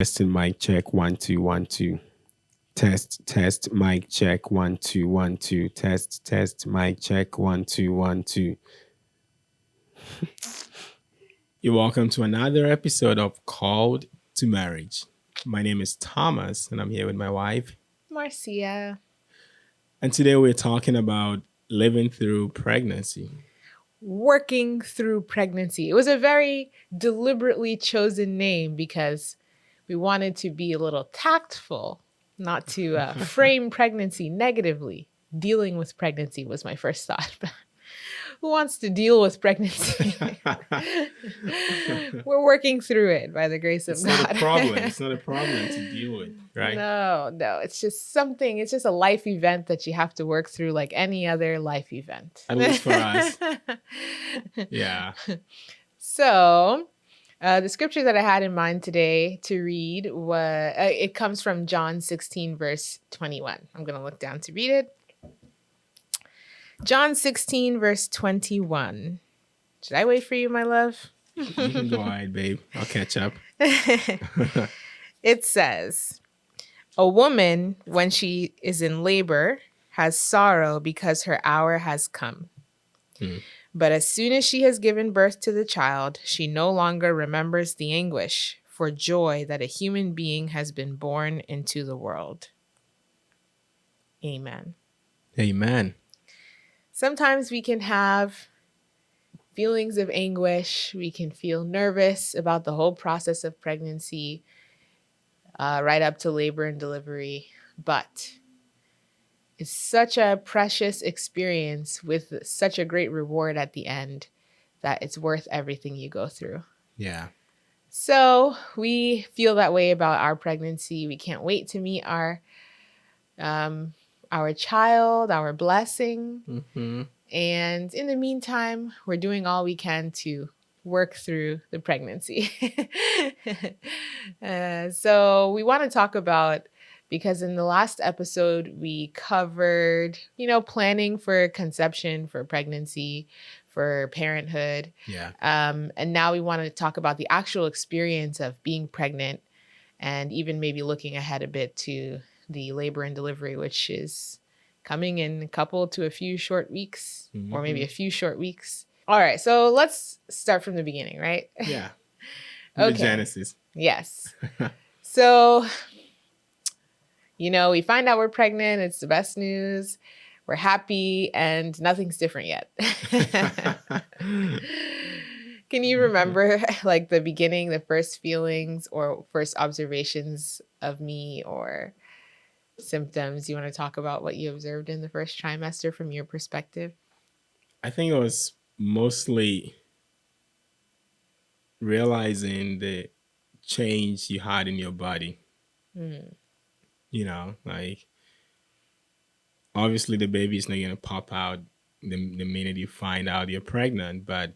Testing mic check 1 2 1 2. Test mic check 1 2 1 2. Test mic check 1 2 1 2. You're welcome to another episode of Called to Marriage. My name is Thomas and I'm here with my wife. Marcia. And today we're talking about living through pregnancy. Working through pregnancy. It was a very deliberately chosen name because we wanted to be a little tactful, not to frame pregnancy negatively. Dealing with pregnancy was my first thought. Who wants to deal with pregnancy? We're working through it by the grace of It's God. not a problem. It's not a problem to deal with, right? No, it's just something. It's just a life event that you have to work through like any other life event. At least for us. Yeah. So, the scripture that I had in mind today to read was it comes from John 16, verse 21. I'm going to look down to read it. John 16, verse 21. Should I wait for you, my love? You can go ahead, babe. I'll catch up. It says, "A woman, when she is in labor, has sorrow because her hour has come. But as soon as she has given birth to the child, she no longer remembers the anguish for joy that a human being has been born into the world." Amen. Amen. Sometimes we can have feelings of anguish. We can feel nervous about the whole process of pregnancy, right up to labor and delivery. But it's such a precious experience with such a great reward at the end that it's worth everything you go through. Yeah. So we feel that way about our pregnancy. We can't wait to meet our child, our blessing. Mm-hmm. And in the meantime, we're doing all we can to work through the pregnancy. So we want to talk about, because in the last episode, we covered, planning for conception, for pregnancy, for parenthood. Yeah. And now we want to talk about the actual experience of being pregnant and even maybe looking ahead a bit to the labor and delivery, which is coming in a couple to a few short weeks, or maybe a few short weeks. All right, so let's start from the beginning, right? Yeah. Okay. The Genesis. Yes. So, we find out we're pregnant. It's the best news. We're happy, and nothing's different yet. Can you remember like the beginning, the first feelings or first observations of me or symptoms? You want to talk about what you observed in the first trimester from your perspective? I think it was mostly realizing the change you had in your body. Like obviously the baby is not going to pop out the minute you find out you're pregnant, but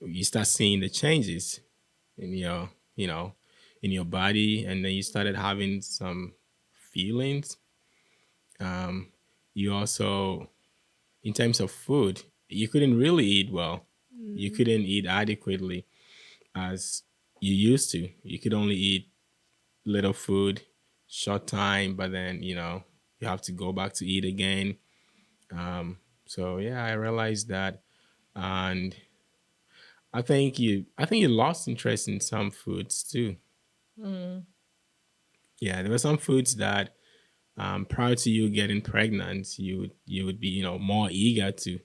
you start seeing the changes in your, in your body, and then you started having some feelings. You also, in terms of food, you couldn't really eat well. You couldn't eat adequately as you used to. You could only eat little food, short time, but then, you have to go back to eat again. So yeah, I realized that. And I think you lost interest in some foods too. Yeah, there were some foods that prior to you getting pregnant, you would be, more eager to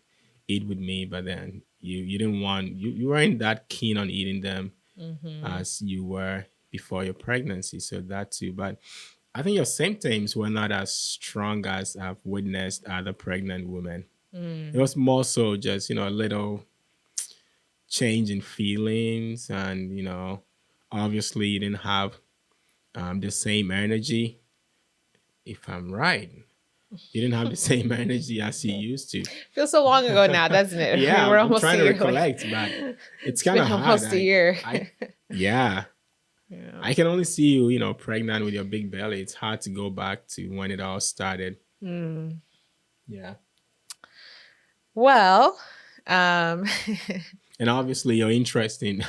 eat with me, but then you didn't want, you weren't that keen on eating them as you were before your pregnancy. So that too. But I think your symptoms were not as strong as I've witnessed other pregnant women. It was more so just, a little change in feelings, and, obviously you didn't have the same energy. If I'm right, you didn't have the same energy as you used to. Feels so long ago now, doesn't it? Yeah, we're I'm almost trying a to year. recollect, but it's kind been of hard. almost a year. Yeah. Yeah. I can only see you, pregnant with your big belly. It's hard to go back to when it all started. Yeah. Well, And obviously your interest in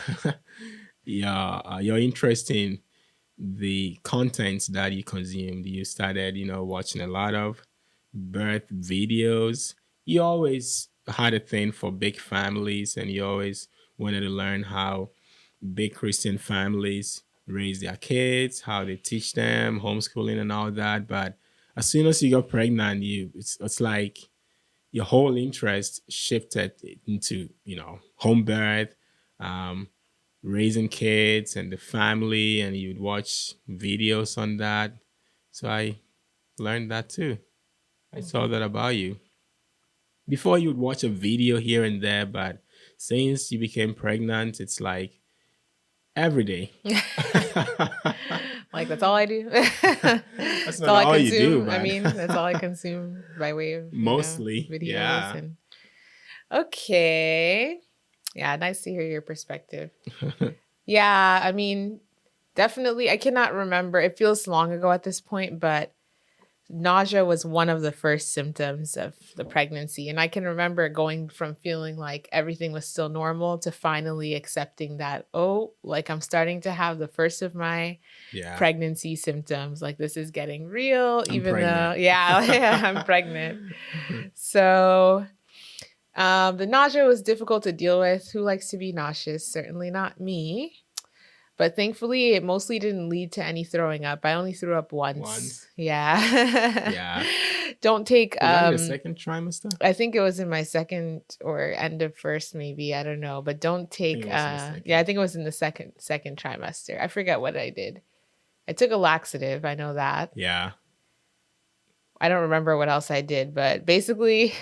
your interest in the contents that you consumed. You started, watching a lot of birth videos. You always had a thing for big families, and you always wanted to learn how big Christian families raise their kids, how they teach them, homeschooling and all that. But as soon as you got pregnant, it's like your whole interest shifted into, home birth, um, raising kids and the family, and you'd watch videos on that. So I learned that too. I saw that about you. Before you'd watch a video here and there, but since you became pregnant, it's like every day. Like that's all I do. That's That's not all I all you do, consume. I but mean, that's all I consume by way of, mostly, videos yeah. and okay. Yeah, nice to hear your perspective. Yeah, I mean, definitely I cannot remember. It feels long ago at this point, but nausea was one of the first symptoms of the pregnancy. And I can remember going from feeling like everything was still normal to finally accepting that, oh, like I'm starting to have the first of my Yeah, pregnancy symptoms. Like this is getting real, I'm even though, pregnant. yeah, yeah, I'm pregnant. So the nausea was difficult to deal with. Who likes to be nauseous? Certainly not me. But thankfully, it mostly didn't lead to any throwing up. I only threw up once. Once. Yeah. Yeah. Don't take Was that in the second trimester? I think it was in my second or end of first maybe, I don't know, but don't I think take it was in the yeah, I second. think it was in the second trimester. I forget what I did. I took a laxative, I know that. Yeah. I don't remember what else I did, but basically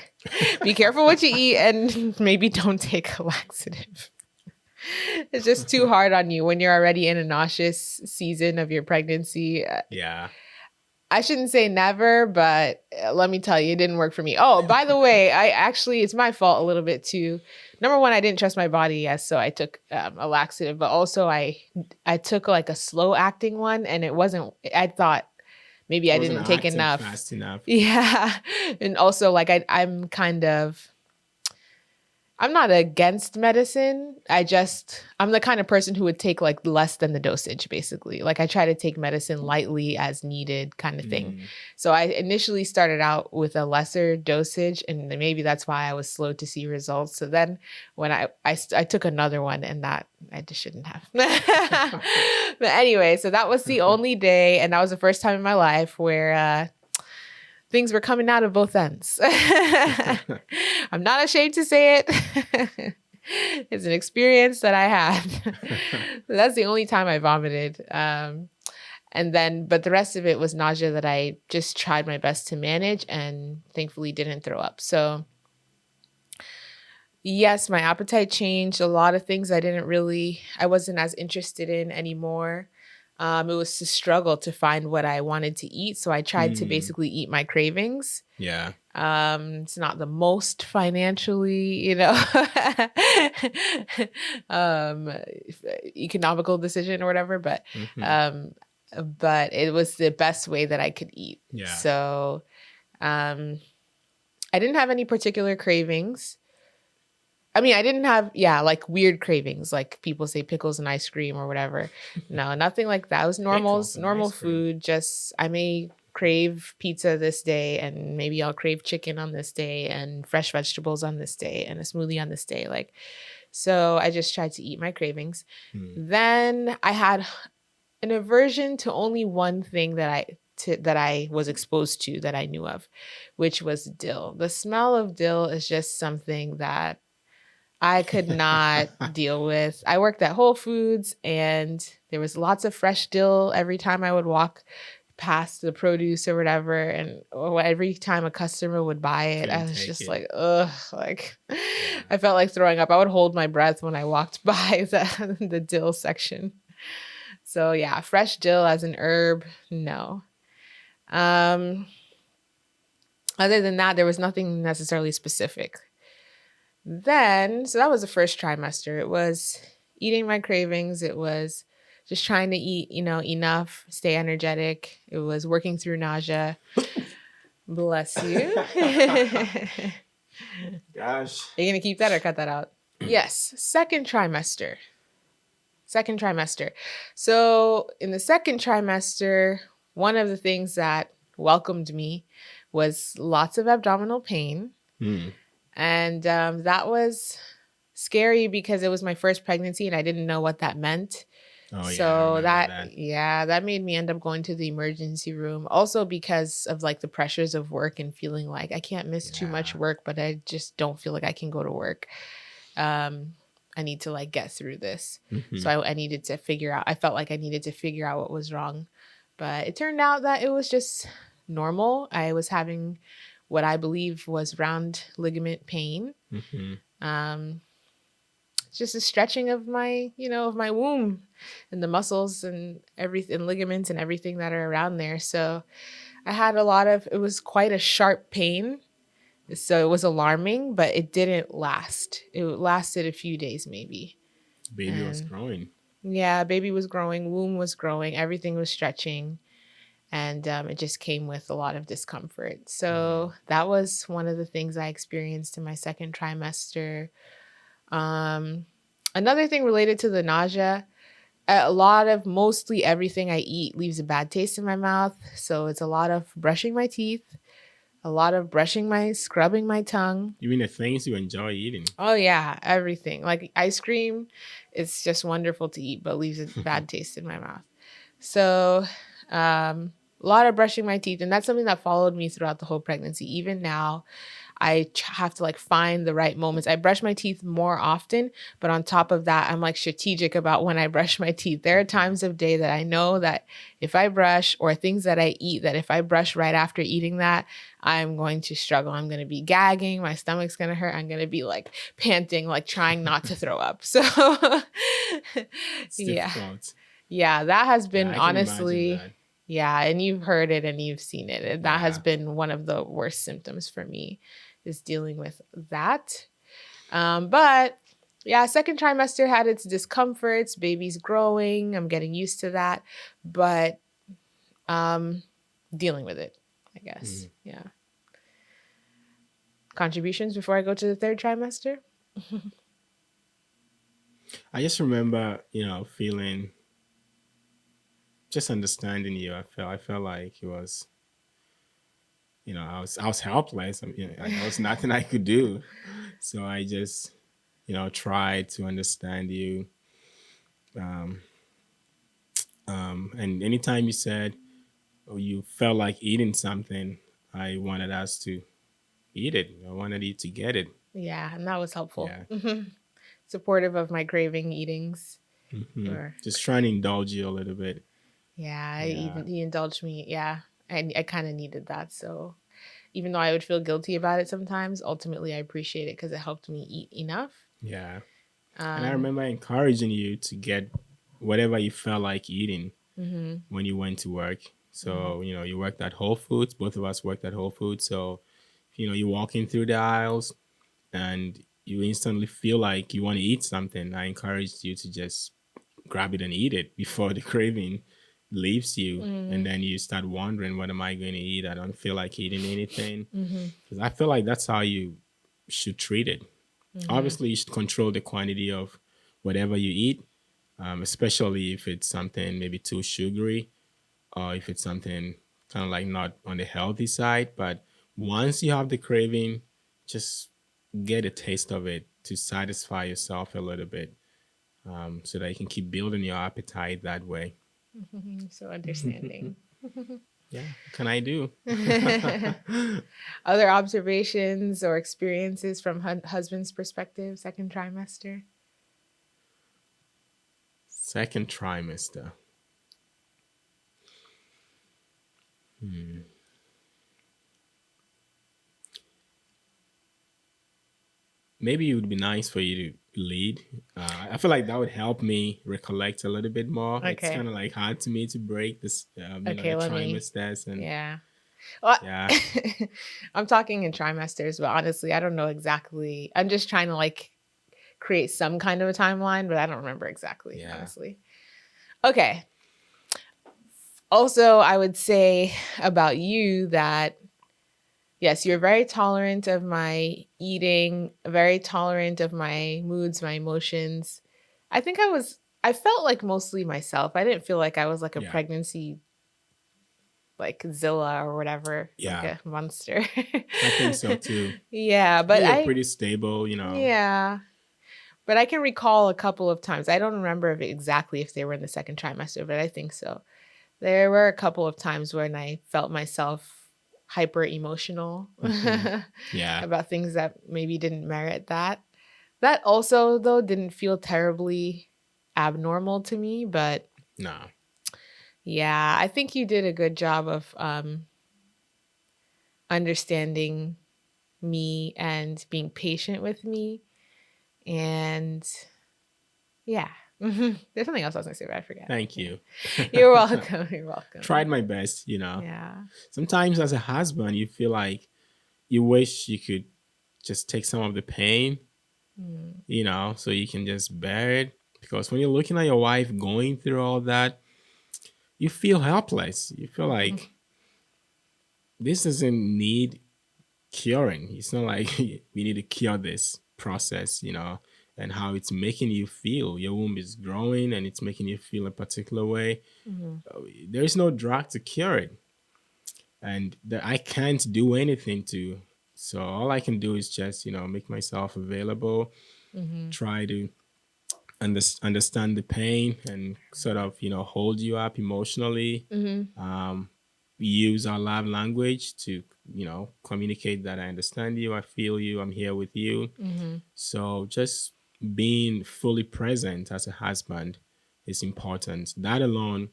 be careful what you eat and maybe don't take a laxative. It's just too hard on you when you're already in a nauseous season of your pregnancy. Yeah. I shouldn't say never, but let me tell you, it didn't work for me. Oh, by the way, it's my fault a little bit too. Number one, I didn't trust my body, yes, so I took a laxative, but also I took like a slow acting one, and it wasn't. I thought maybe It I wasn't didn't take acting enough. fast enough. Yeah, and also like I'm not against medicine. I'm the kind of person who would take like less than the dosage, basically. Like I try to take medicine lightly as needed kind of thing. Mm. So I initially started out with a lesser dosage, and maybe that's why I was slow to see results. So then when I took another one, and that I just shouldn't have. But anyway, so that was the only day, and that was the first time in my life where things were coming out of both ends. I'm not ashamed to say it. It's an experience that I had. That's the only time I vomited. But the rest of it was nausea that I just tried my best to manage and thankfully didn't throw up. So, yes, my appetite changed. A lot of things I wasn't as interested in anymore. It was a struggle to find what I wanted to eat. So I tried to Mm. basically eat my cravings. Yeah. It's not the most financially, um, economical decision or whatever, Mhm. um, but it was the best way that I could eat. Yeah. So, I didn't have any particular cravings. I mean, I didn't have, yeah, like weird cravings, like people say pickles and ice cream or whatever. No, nothing like that. It was Pickles and normal ice cream. food. Just I may crave pizza this day, and maybe I'll crave chicken on this day, and fresh vegetables on this day, and a smoothie on this day. Like, so I just tried to eat my cravings. Mm. Then I had an aversion to only one thing that I was exposed to that I knew of, which was dill. The smell of dill is just something that I could not deal with. I worked at Whole Foods and there was lots of fresh dill every time I would walk past the produce or whatever. And every time a customer would buy it, I Couldn't was take just it. like, ugh, like Yeah. I felt like throwing up. I would hold my breath when I walked by the dill section. So yeah, fresh dill as an herb, no. Um, Other than that, there was nothing necessarily specific. So that was the first trimester. It was eating my cravings. It was just trying to eat, enough, stay energetic. It was working through nausea. Bless you. Are Gosh. you going to keep that or cut that out? Yes. Second trimester. second trimester. So in the second trimester, one of the things that welcomed me was lots of abdominal pain. Hmm. And that was scary because it was my first pregnancy and I didn't know what that meant. Oh yeah, I So remember that. that made me end up going to the emergency room. Also because of like the pressures of work and feeling like I can't miss too much Yeah. work, but I just don't feel like I can go to work. I need to like get through this. Hmm. So I needed to figure out, I felt like I needed to figure out what was wrong. But it turned out that it was just normal. I was having what I believe was round ligament pain. Hmm. Um, it's just a stretching of my, of my womb and the muscles and everything, ligaments and everything that are around there. So I had it was quite a sharp pain. So it was alarming, but it didn't last. It lasted a few days maybe. Baby was And growing. yeah, baby was growing, womb was growing, everything was stretching. And it just came with a lot of discomfort. Mm. So that was one of the things I experienced in my second trimester. Um, Another thing related to the nausea, mostly everything I eat leaves a bad taste in my mouth. So it's a lot of brushing my teeth, a lot of scrubbing my tongue. You mean the things you enjoy eating? Oh yeah, everything. Like ice cream, it's just wonderful to eat, but leaves a bad taste in my mouth. So, a lot of brushing my teeth, and that's something that followed me throughout the whole pregnancy. Even now, have to like find the right moments. I brush my teeth more often, but on top of that, I'm like strategic about when I brush my teeth. There are times of day that I know that if I brush, or things that I eat, that if I brush right after eating that, I'm going to struggle. I'm going to be gagging. My stomach's going to hurt. I'm going to be like panting, like trying not to throw up. So, It's yeah. difficult. Yeah, that has Yeah, been I can imagine honestly, that. yeah, and you've heard it and you've seen it. That has Yeah. been one of the worst symptoms for me, is dealing with that. But yeah, second trimester had its discomforts. Baby's growing. I'm getting used to that, but um, dealing with it, I guess. Mm. Yeah. Contributions before I go to the third trimester? I just remember, feeling, just understanding you. I felt like it was, I was helpless. There was nothing I could do. So I just, tried to understand you. Um, and anytime you said, or you felt like eating something, I wanted us to eat it. I wanted you to get it. Yeah, and that was helpful. Yeah. Supportive of my craving eatings. Or Just trying to indulge you a little bit. yeah, Yeah. he indulged me. Yeah, I kind of needed that. So even though I would feel guilty about it sometimes, ultimately I appreciate it because it helped me eat enough. Yeah. And I Um, remember encouraging you to get whatever you felt like eating hmm when you went to work. hmm So, you worked at Whole Foods. Both of us worked at Whole Foods. So, you're walking through the aisles and you instantly feel like you want to eat something. I encouraged you to just grab it and eat it before the craving leaves you. And hmm then you start wondering, what am I going to eat? I don't feel like eating anything. hmm Because I feel like that's how you should treat it. hmm Obviously, you should control the quantity of whatever you eat, especially if it's something maybe too sugary, or if it's something kind of like not on the healthy side. But once you have the craving, just get a taste of it to satisfy yourself a little bit, so that you can keep building your appetite that way. So understanding. Yeah, what can I do? Other observations or experiences from husband's perspective, second trimester? Second trimester. Maybe it would be nice for you to lead. I feel like that would help me recollect a little bit more. It's Okay. kind of like hard to me to break this, Okay, the let me. trimesters, and Yeah. Well, yeah, I'm talking in trimesters, but honestly, I don't know exactly. I'm just trying to like create some kind of a timeline, but I don't remember exactly, yeah. honestly. Okay. Also, I would say about you that yes, you're very tolerant of my eating, very tolerant of my moods, my emotions. I think I felt like mostly myself. I didn't feel like I was like a Yeah. pregnancy like Zilla or whatever, like Yeah. a monster. I think so too. Yeah, I but think you're I pretty stable, yeah, but I can recall a couple of times. I don't remember if exactly if they were in the second trimester, but I think so. There were a couple of times when I felt myself hyper emotional Mhm. Yeah. about things that maybe didn't merit that. That also, though, didn't feel terribly abnormal to me, but No. yeah, I think you did a good job of understanding me and being patient with me. And yeah, there's something else I was gonna say, but I forgot. Thank Yeah. you. You're welcome. You're Tried welcome. my best, Yeah. Sometimes as a husband, you feel like you wish you could just take some of the pain, Mm. so you can just bear it. Because when you're looking at your wife going through all that, you feel helpless. You feel like this doesn't need curing. It's not like we need to cure this process, and how it's making you feel. Your womb is growing and it's making you feel a particular way. Mhm. There's no drug to cure it. And I can't do anything to. So all I can do is just, make myself available, Mhm. try to understand the pain and sort of, hold you up emotionally. Mhm. Um, use our love language to, communicate that I understand you, I feel you, I'm here with you. Mhm. So just being fully present as a husband is important. That alone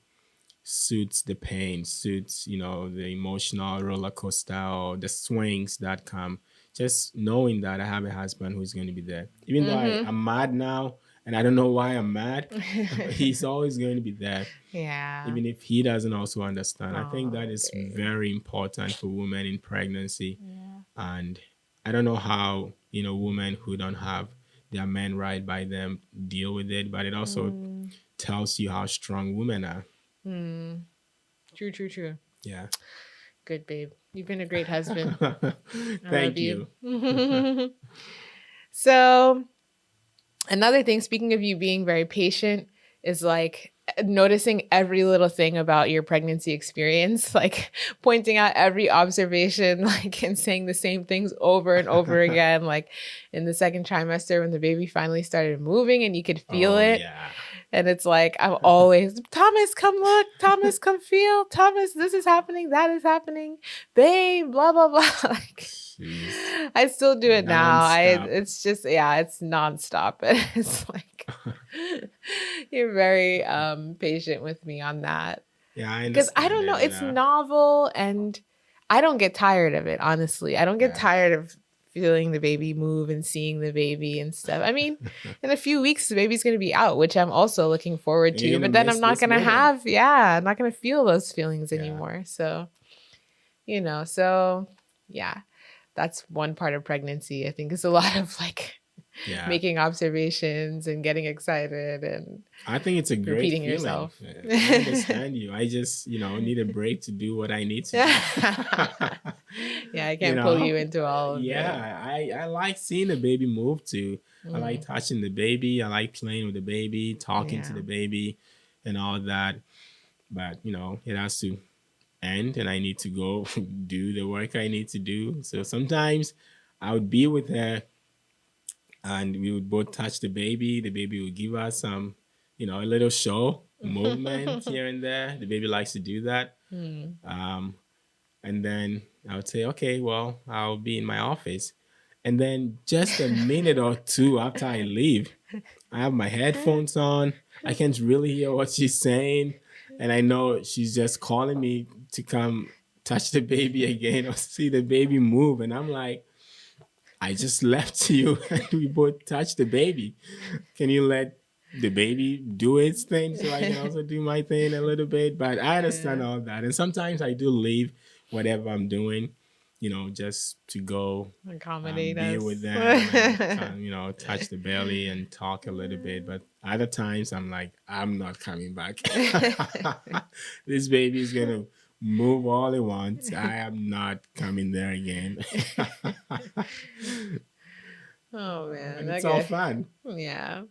suits the pain, suits, the emotional roller coaster or the swings that come. Just knowing that I have a husband who's going to be there. Even though Mhm. I'm mad now and I don't know why I'm mad, he's always going to be there, Yeah. even if he doesn't also understand. I think that Oh, is babe. very important for women in pregnancy. Yeah. And I don't know how, women who don't have their men right by them deal with it, but it also Mm. tells you how strong women are. Mm. True, true, true. Yeah. Good, babe. You've been a great husband. I love Thank you. you. So, another thing, speaking of you being very patient, is like noticing every little thing about your pregnancy experience, like pointing out every observation, like and saying the same things over and over again. Like in the second trimester, when the baby finally started moving and you could feel Oh it. yeah. And it's like, I'm always, Thomas, come look. Thomas, come feel. Thomas, this is happening. That is happening. Babe, blah, blah, blah. Like, Jeez. I still do it now. Non-stop. It's just, yeah, it's nonstop. It's like, you're very patient with me on that. Yeah, I Because I understand don't know, it, it's novel and I don't get tired of it, honestly. I don't get Yeah. tired of feeling the baby move and seeing the baby and stuff. I mean, in a few weeks, the baby's going to be out, which I'm also looking forward And to. you're gonna But then I'm miss not this going to moment. have, yeah, I'm not going to feel those feelings Yeah. anymore. So, so yeah, that's one part of pregnancy. I think is a lot of like Yeah. making observations and getting excited and I think it's a great repeating feeling. yourself. I understand you. I just, need a break to do what I need to do. Yeah, I can't pull you into all of it. Yeah, I like seeing the baby move too. I like Mm, touching the baby. I like playing with the baby, talking to yeah. the baby, and all that. But it has to end, and I need to go do the work I need to do. So sometimes I would be with her, and we would both touch the baby. The baby would give us some, a little show movement here and there. The baby likes to do that. Mm. Um, and then I would say, okay, well, I'll be in my office. And then just a minute or two after I leave, I have my headphones on. I can't really hear what she's saying. And I know she's just calling me to come touch the baby again or see the baby move. And I'm like, I just left you and we both touched the baby. Can you let the baby do its thing so I can also do my thing a little bit? But I understand Yeah. all that. And sometimes I do leave whatever I'm doing, just to go Accommodate be with us. them and kind touch the belly and talk a little bit. But other times I'm like, I'm not coming back. This baby is going to move all it wants. I am not coming there again. Oh man. And it's all Okay. fun. Yeah.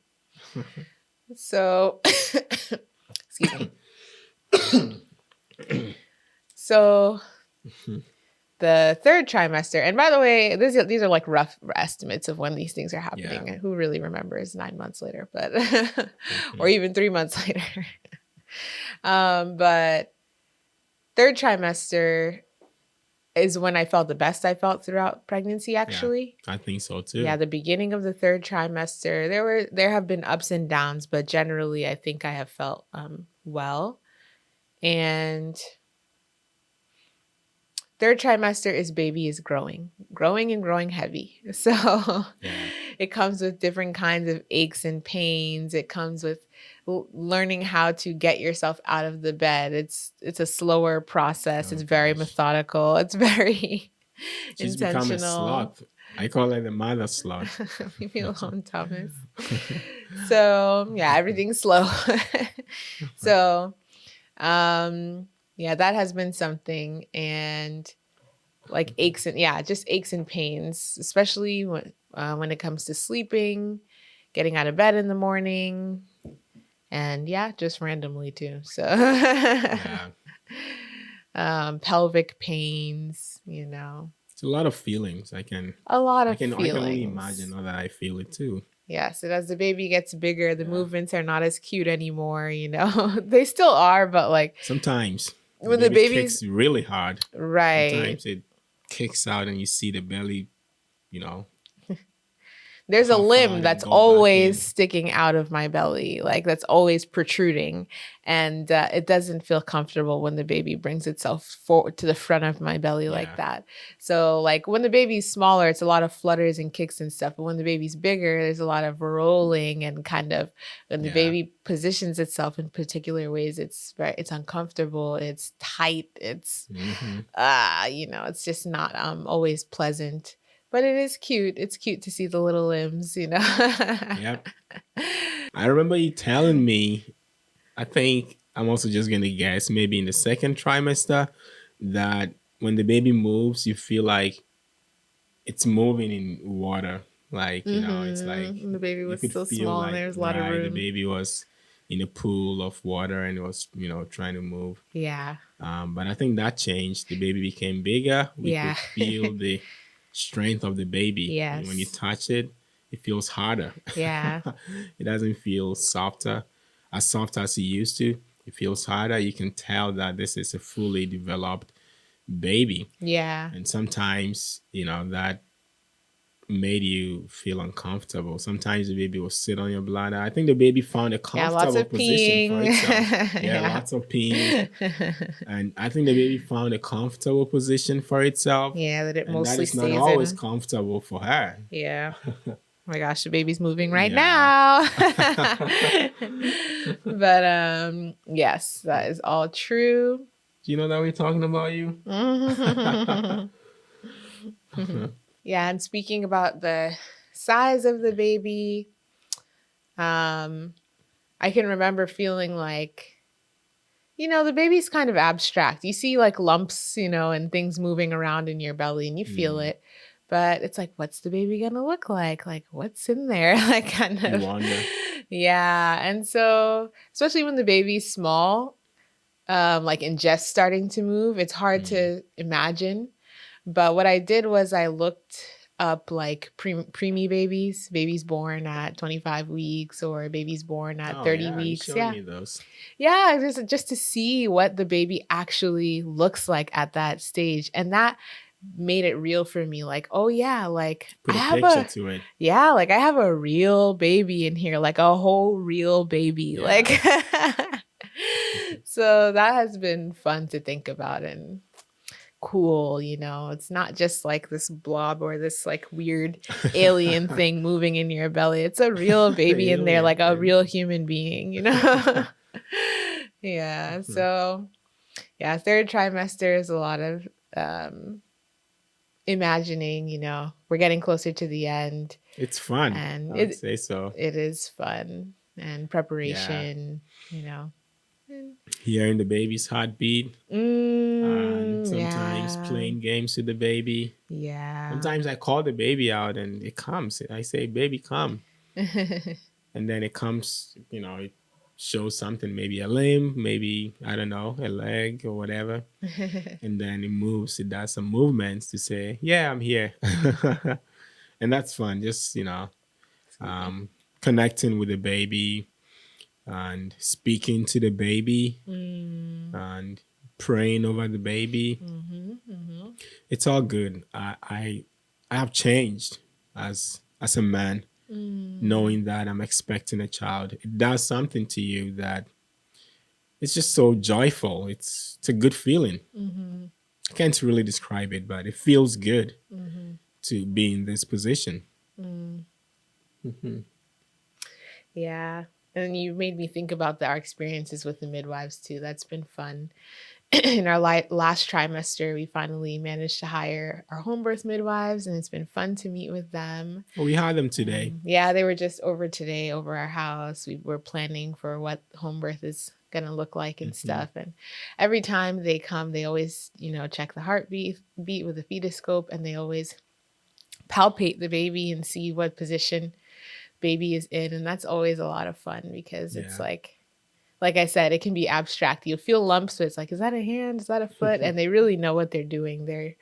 So, excuse me. So the third trimester, and by the way, these are like rough estimates of when these things are happening. Yeah. Who really remembers 9 months later, but or Mhm. even 3 months later. But third trimester is when I felt the best I felt throughout pregnancy, Yeah, actually. I think so Yeah, too. the beginning of the third trimester, there have been ups and downs, but generally I think I have felt well. And third trimester is baby is growing and growing heavy. So Yeah. it comes with different kinds of aches and pains. It comes with learning how to get yourself out of the bed. It's a slower process. Oh It's very gosh, methodical. It's very she's become a intentional. sloth. I call her the mother sloth. Leave me alone, Thomas. So yeah, everything's slow. So yeah, that has been something. And like aches and yeah, just aches and pains, especially when it comes to sleeping, getting out of bed in the morning, and yeah, just randomly too. So Yeah, pelvic pains, you know, it's a lot of feelings. a lot I of can, I can only imagine feelings. now that I feel it too. Yes, and as the baby gets bigger, the Yeah. movements are not as cute anymore, you know. They still are, but like Sometimes the when the baby baby's kicks really hard. right. Sometimes it kicks out and you see the belly, you know, There's a puff limb out and that's go back always in. sticking out of my belly, like that's always protruding. And it doesn't feel comfortable when the baby brings itself forward to the front of my belly like Yeah. that. So, like when the baby's smaller, it's a lot of flutters and kicks and stuff. But when the baby's bigger, there's a lot of rolling and kind of when the Yeah. baby positions itself in particular ways, it's uncomfortable, it's tight, it's Hmm. you know, it's just not always pleasant. But it is cute. It's cute to see the little limbs, you know. Yep. I remember you telling me, I think I'm also just going to guess, maybe in the second trimester, that when the baby moves, you feel like it's moving in water. Like, it's like The baby you was could so feel small and like, there was a lot of right, the room. baby was in a pool of water and it was, trying to move. Yeah. But I think that changed. The baby became bigger. We Yeah. could feel the strength of the baby. And when you Yes. touch it, it feels harder. Yeah. It doesn't feel as soft as it used to. It feels harder. You can tell that this is a fully developed baby. Yeah. And sometimes, that made you feel uncomfortable. Sometimes the baby will sit on your bladder. I think the baby found a Yeah, lots comfortable of position for peeing. itself. Yeah, Yeah. lots of peeing. And I think the baby found a comfortable position for itself. Yeah, that it And that mostly is not stays always in. comfortable for her. Yeah. Oh my gosh, the baby's moving right Yeah. now. But yes, that is all true. Do you know that we're talking about you? Yeah, and speaking about the size of the baby, um, I can remember feeling like, you know, the baby's kind of abstract. You see like lumps, you know, and things moving around in your belly and you feel Mm, it. But it's like, what's the baby gonna look like? Like, what's in there? Like, kind you of. wonder. Yeah. And so, especially when the baby's small, like and just starting to move, it's hard Mm. to imagine. But what I did was I looked up like preemie babies, babies born at 25 weeks or babies born at Oh 30 yeah, you weeks. showed Yeah. me those. Yeah, just to see what the baby actually looks like at that stage. And that made it real for me. Like, oh yeah, like I Put a have picture a to it. yeah, like I have a real baby in here, like a whole real baby. Like Yeah. so that has been fun to think about and cool, you know. It's not just like this blob or this like weird alien thing moving in your belly. It's a real The baby in there, alien like a thing. real human being, you know. Yeah. So yeah, third trimester is a lot of um imagining, you know, we're getting closer to the end It's fun. and I would say so. it is fun and Yeah. preparation, you know. And, Hearing the baby's heartbeat and sometimes yeah. playing games with the baby. Yeah. Sometimes I call the baby out and it comes. I say, baby, come. and then it comes, it shows something, maybe a limb, maybe, I don't know, a leg or whatever, and then it moves. It does some movements to say, "Yeah, I'm here," and that's fun. Just Excuse me. um, connecting with the baby and speaking to the baby Mm, and praying over the baby. mm-hmm, mm-hmm, It's all good. I have changed as a man, mm, knowing that I'm expecting a child. It does something to you that it's just so joyful. It's a good feeling. mm-hmm, I can't really describe it, but it feels good mm-hmm, to be in this position. mm. Mhm. Yeah. And you made me think about our experiences with the midwives too. That's been fun. In our last trimester, we finally managed to hire our home birth midwives, and it's been fun to meet with them. Well, we had them today. Yeah, they were just over today over our house. We were planning for what home birth is going to look like and Hmm. stuff. And every time they come, they always, check the heartbeat beat with a fetoscope, and they always palpate the baby and see what position baby is in. And that's always a lot of fun because it's Yeah. like I said, it can be abstract. You'll feel lumps, but it's like, is that a hand? Is that a foot? And they really know what they're doing. They're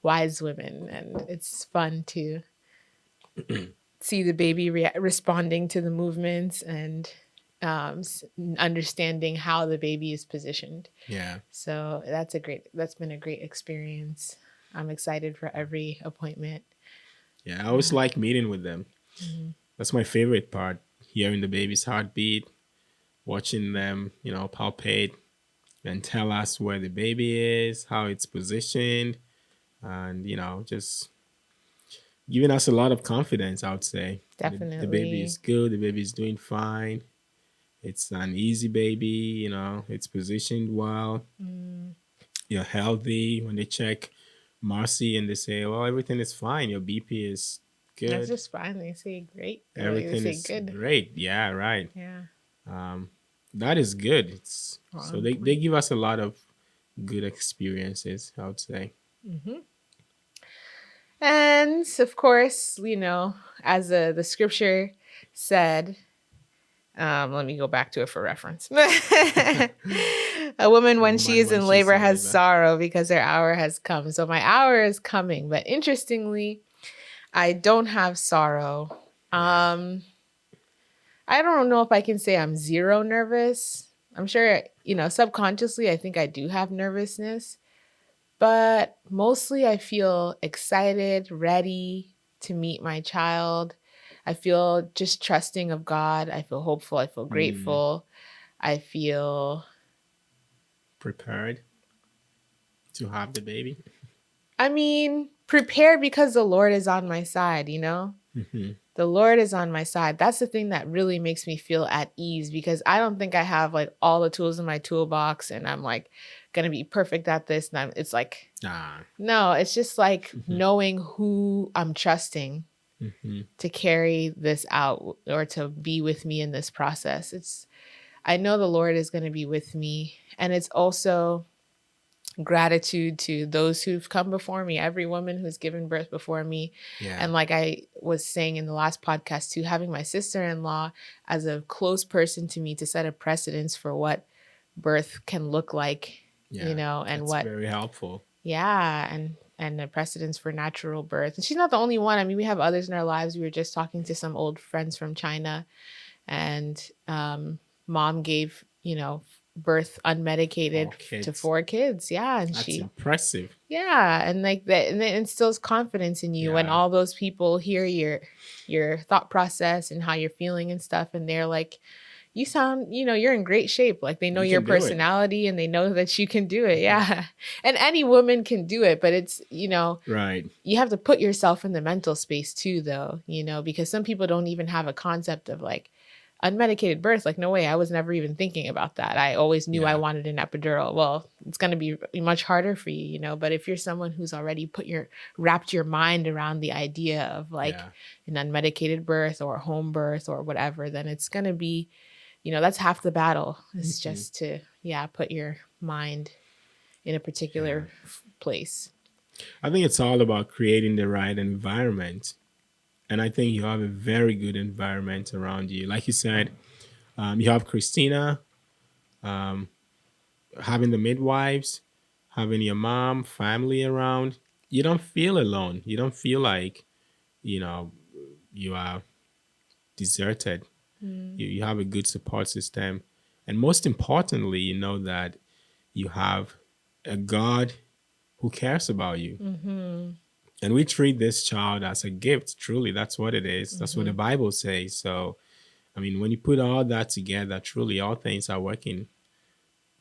wise women, and it's fun to see the baby responding to the movements and understanding how the baby is positioned. Yeah. So that's been a great experience. I'm excited for every appointment. Yeah. I always like meeting with them. Mhm. That's my favorite part. Hearing the baby's heartbeat, watching them, palpate and tell us where the baby is, how it's positioned, and just giving us a lot of confidence. I would say the baby is Definitely. good. The baby is doing fine. It's an easy baby. It's positioned well. Mm, You're healthy. When they check Marcy and they say, "Well, everything is fine. Your BP is that's good. just fine. They say great. They Everything say is good. great." Yeah, right. Yeah. Um, that is good. It's so On they point. give us a lot of good experiences, I would say. Hmm. And of course, as the scripture said, let me go back to it for reference. A woman, A when she woman is when in she's labor, in has labor. sorrow because her hour has come. So my hour is coming. But interestingly, I don't have sorrow. Yeah. Um, I don't know if I can say I'm zero nervous. I'm sure, subconsciously, I think I do have nervousness, but mostly I feel excited, ready to meet my child. I feel just trusting of God. I feel hopeful. I feel Mm, grateful. I feel, prepared to have the baby. I mean, prepared because the Lord is on my side. Hmm. The Lord is on my side. That's the thing that really makes me feel at ease because I don't think I have like all the tools in my toolbox and I'm like going to be perfect at this. And it's like, Ah. no, it's just like Hmm. knowing who I'm trusting Hmm. to carry this out or to be with me in this process. I know the Lord is going to be with me. And it's also gratitude to those who've come before me, every woman who's given birth before me. Yeah. And like I was saying in the last podcast too, having my sister-in-law as a close person to me to set a precedence for what birth can look like, Yeah. and That's what, very helpful. yeah, and a precedence for natural birth. And she's not the only one. I mean, we have others in our lives. We were just talking to some old friends from China, and mom gave, birth unmedicated Four to kids. 4 kids. Yeah, and That's she, impressive. yeah, and like that, and it instills confidence in you when Yeah. all those people hear your thought process and how you're feeling and stuff, and they're like, you sound, you're in great shape. Like they know You your can do it. personality and they know that you can do it. Yeah. And any woman can do it, but it's, Right. you have to put yourself in the mental space too, though, because some people don't even have a concept of like unmedicated birth. Like, no way, I was never even thinking about that. I always knew I Yeah. wanted an epidural. Well, it's going to be much harder for you, but if you're someone who's already wrapped your mind around the idea of like Yeah. an unmedicated birth or home birth or whatever, then it's going to be, that's half the battle. It's Hmm. just to, yeah, put your mind in a Yeah. particular place. I think it's all about creating the right environment And I think you have a very good environment around you. Like you said, you have Christina, having the midwives, having your mom, family around. You don't feel alone. You don't feel like, you know, you are deserted. Mm. You have a good support system. And most importantly, you know that you have a God who cares about you. Mm-hmm. And we treat this child as a gift. Truly, that's what it is. That's what Mm-hmm. the Bible says. So, I mean, when you put all that together, truly all things are working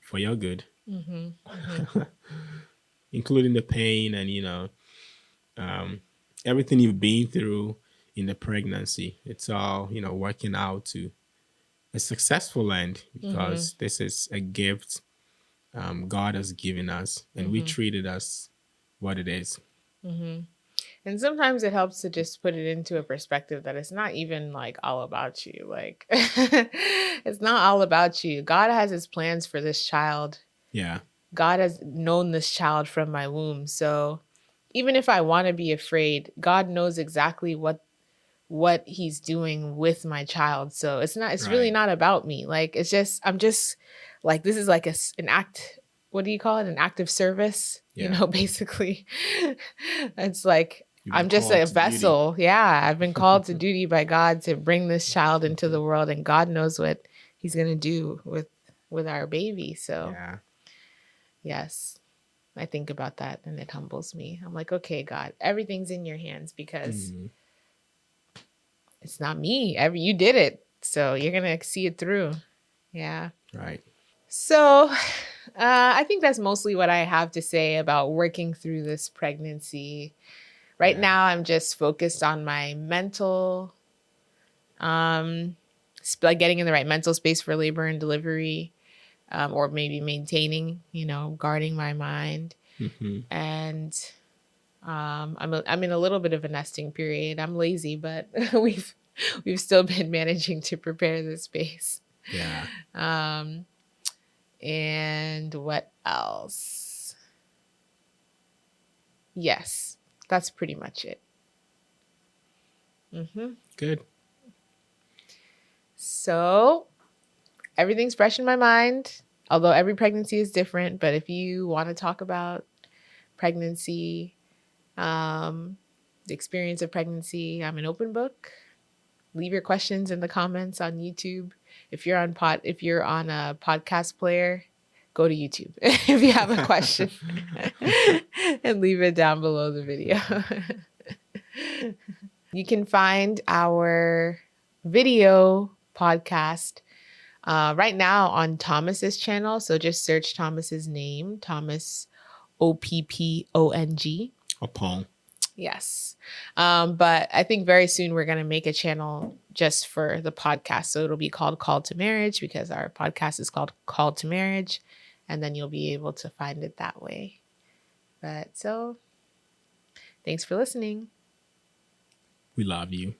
for your good, Mm-hmm. Mm-hmm. including the pain and, everything you've been through in the pregnancy. It's all, working out to a successful end Mm-hmm. because this is a gift God has given us, and we Mm-hmm. treat it as what it is. Mm-hmm. And sometimes it helps to just put it into a perspective that it's not even like all about you. Like, it's not all about you. God has his plans for this child. Yeah, God has known this child from my womb. So even if I want to be afraid, God knows exactly what he's doing with my child. So it's really right. not about me. Like, I'm just like, this is like an act. What do you call it? An act of service, Yeah, basically. It's like, you've been I'm just a called to duty. vessel. Yeah. I've been called to duty by God to bring this child into the world, and God knows what he's going to do with our baby. So Yeah. yes, I think about that and it humbles me. I'm like, okay, God, everything's in your hands because Mhm. it's not me. You did it. So you're going to see it through. Yeah. Right. So I think that's mostly what I have to say about working through this pregnancy. Right Yeah. now, I'm just focused on my mental, like getting in the right mental space for labor and delivery, or maybe maintaining, guarding my mind. Hmm. And I'm in a little bit of a nesting period. I'm lazy, but we've still been managing to prepare the space. Yeah. Um, and what else? Yes, that's pretty much it. Hmm. Good. So everything's fresh in my mind, although every pregnancy is different. But if you want to talk about pregnancy, the experience of pregnancy, I'm an open book. Leave your questions in the comments on YouTube. If you're on a podcast player, go to YouTube if you have a question and leave it down below the video. You can find our video podcast right now on Thomas's channel. So just search Thomas's name, Thomas Oppong. Upon. Yes. But I think very soon we're going to make a channel just for the podcast. So it'll be called Call to Marriage because our podcast is called Call to Marriage. And then you'll be able to find it that way. But so thanks for listening. We love you.